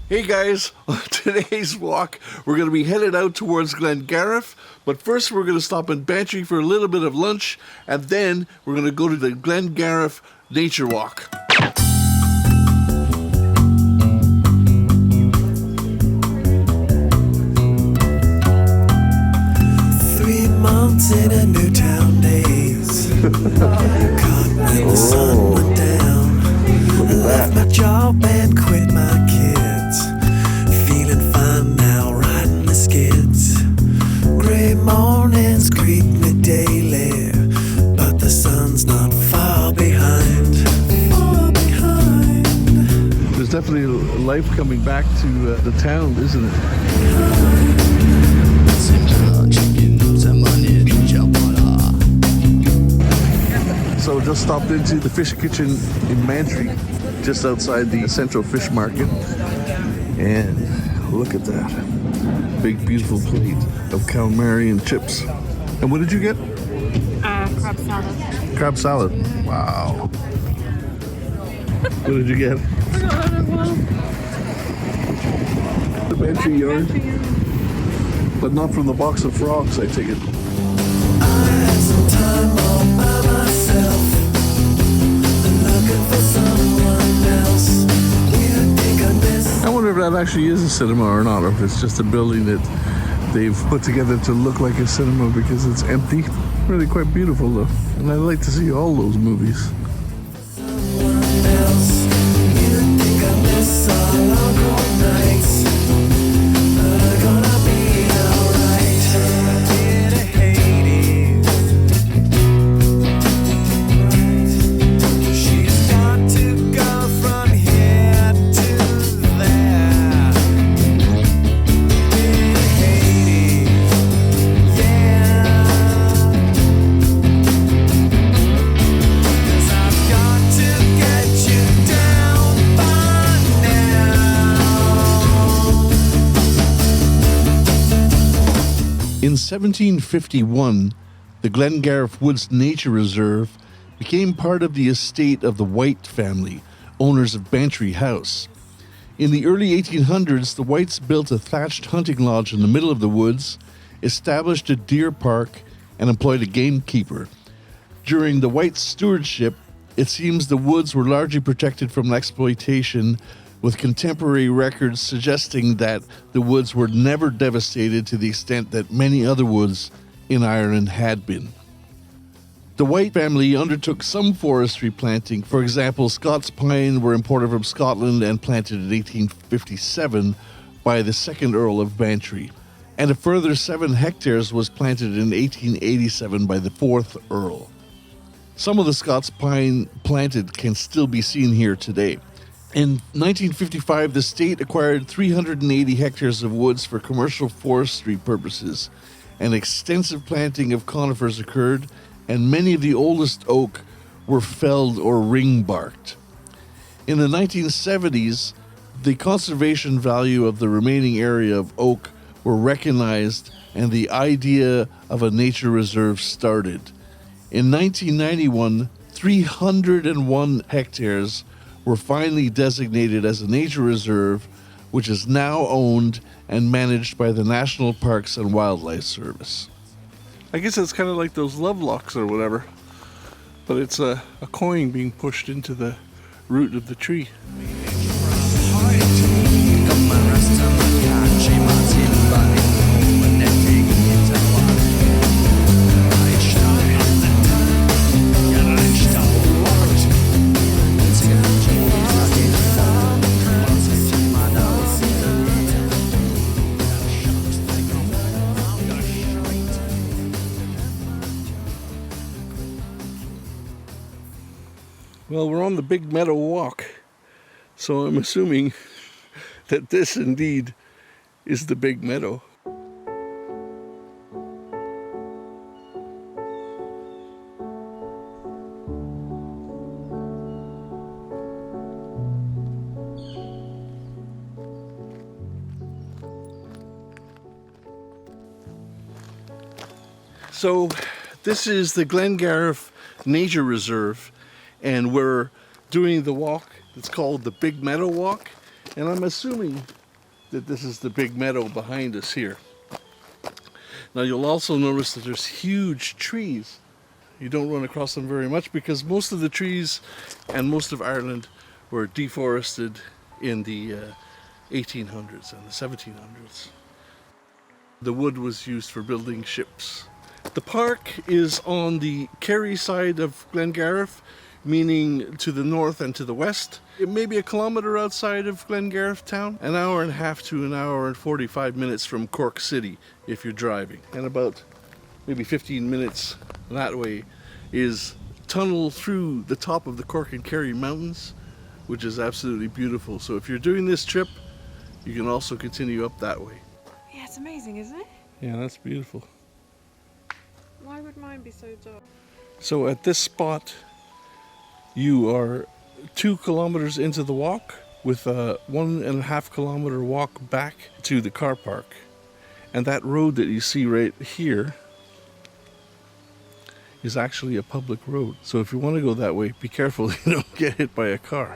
Hey guys, on today's walk we're going to be headed out towards Glengarriff, but first we're going to stop in Bantry for a little bit of lunch, and then we're going to go to the Glengarriff Nature Walk. In a new town days, caught when the sun went down. I left my job and quit my kids. Feeling fine now, riding the skids. Gray mornings greet me daily, but the sun's not far behind. Far behind. There's definitely life coming back to the town, isn't it? So just stopped into the fish kitchen in Bantry, just outside the Central Fish Market. And look at that. Big, beautiful plate of calamari and chips. And what did you get? Crab salad. Crab salad. Wow. What did you get? The Bantry yarn. But not from the box of frogs, I take it. I had some time all by myself, looking for someone else. You think I miss? I wonder if that actually is a cinema or not, or if it's just a building that they've put together to look like a cinema because it's empty. Really quite beautiful though, and I'd like to see all those movies. Someone else. You think I miss our long cold nights, but I'm gonna be alright. In a Hades. She's got to go from here to there. In a Hades, yeah. 'Cause I've got to get you down by now. In 1751, the Glengarriff Woods Nature Reserve became part of the estate of the White family, owners of Bantry House. In the early 1800s, the Whites built a thatched hunting lodge in the middle of the woods, established a deer park, and employed a gamekeeper. During the Whites' stewardship, it seems the woods were largely protected from exploitation, with contemporary records suggesting that the woods were never devastated to the extent that many other woods in Ireland had been. The White family undertook some forestry planting. For example, Scots pine were imported from Scotland and planted in 1857 by the second Earl of Bantry, and a further 7 hectares was planted in 1887 by the 4th Earl. Some of the Scots pine planted can still be seen here today. In 1955, the state acquired 380 hectares of woods for commercial forestry purposes. An extensive planting of conifers occurred, and many of the oldest oak were felled or ring-barked. In the 1970s, the conservation value of the remaining area of oak were recognized, and the idea of a nature reserve started. In 1991, 301 hectares were finally designated as a nature reserve, which is now owned and managed by the National Parks and Wildlife Service. I guess it's kind of like those love locks or whatever, but it's a coin being pushed into the root of the tree. Well, we're on the Big Meadow Walk, so I'm assuming that this indeed is the Big Meadow. So this is the Glengarriff Nature Reserve, and we're doing the walk. It's called the Big Meadow Walk, And I'm assuming that this is the big meadow behind us here. Now you'll also notice that there's huge trees. You don't run across them very much because most of the trees and most of Ireland were deforested in the 1800s and the 1700s. The wood was used for building ships. The park is on the Kerry side of Glengarriff, meaning to the north and to the west. It may be a kilometre outside of Glengarriff Town, an hour and a half to an hour and 45 minutes from Cork City if you're driving, and about maybe 15 minutes that way is tunnel through the top of the Cork and Kerry mountains, which is absolutely beautiful. So if you're doing this trip, you can also continue up that way. Yeah, it's amazing, isn't it? Yeah, that's beautiful. Why would mine be so dark? So at this spot, you are 2 kilometers into the walk with a 1.5 kilometer walk back to the car park. And that road that you see right here is actually a public road. So if you want to go that way, be careful you don't get hit by a car.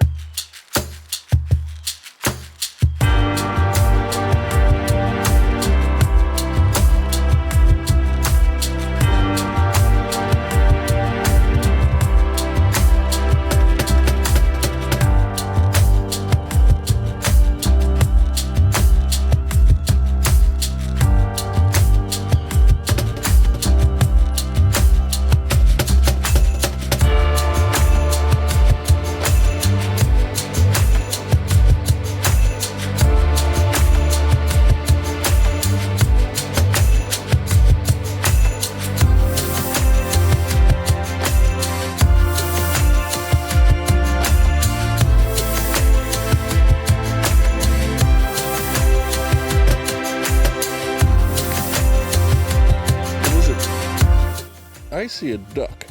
I see a duck.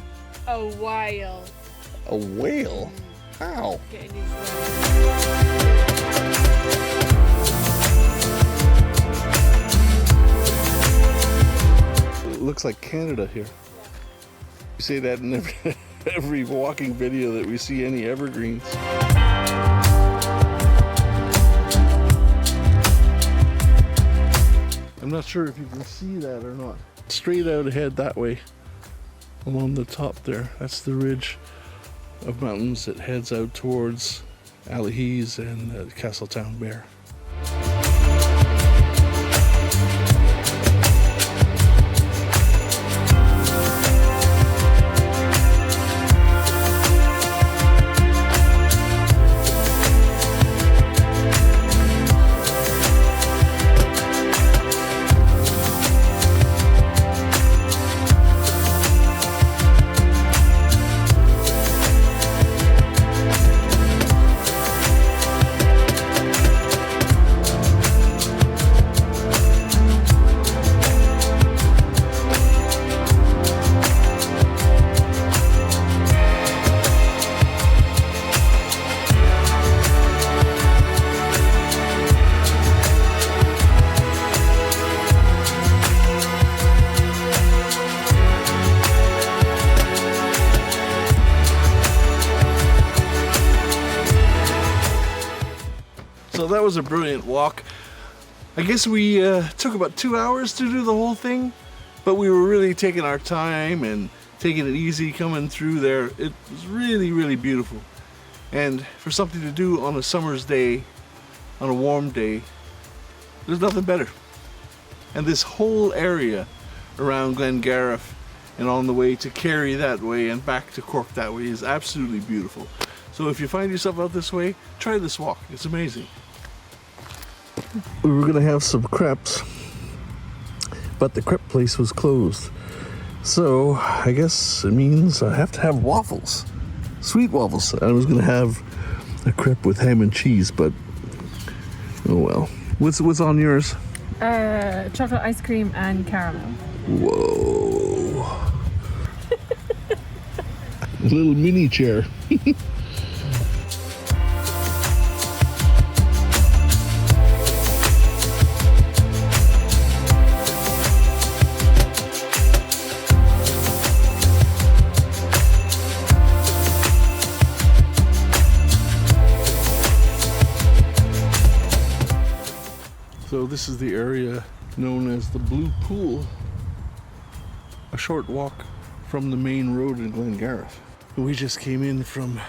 A whale. A whale? How? Getting these It looks like Canada here. You say that in every walking video that we see any evergreens. I'm not sure if you can see that or not. Straight out ahead that way, along the top there, that's the ridge of mountains that heads out towards Allihees and Castletown Bear. So that was a brilliant walk. I guess we took about 2 hours to do the whole thing, but we were really taking our time and taking it easy coming through there. It was really, really beautiful. And for something to do on a summer's day, on a warm day, there's nothing better. And this whole area around Glengarriff and on the way to Kerry that way and back to Cork that way is absolutely beautiful. So if you find yourself out this way, try this walk. It's amazing. We were gonna have some crepes, but the crepe place was closed. So I guess it means I have to have waffles, sweet waffles. I was gonna have a crepe with ham and cheese, but oh well. What's on yours? chocolate ice cream and caramel. Whoa. A little mini chair. So this is the area known as the Blue Pool, a short walk from the main road in Glengarriff. We just came in from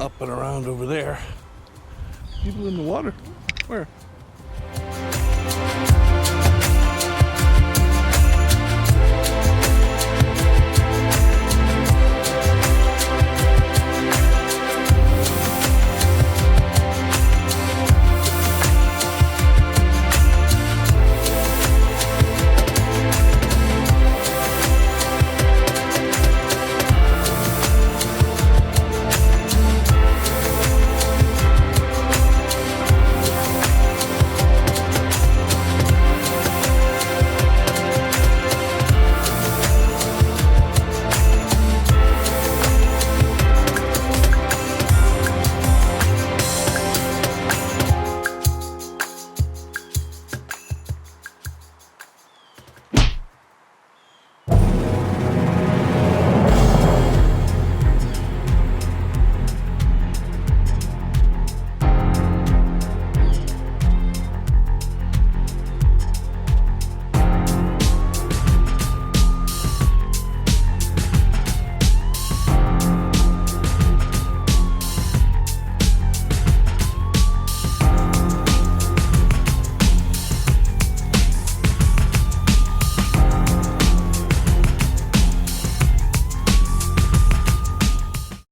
up and around over there. People in the water. Where?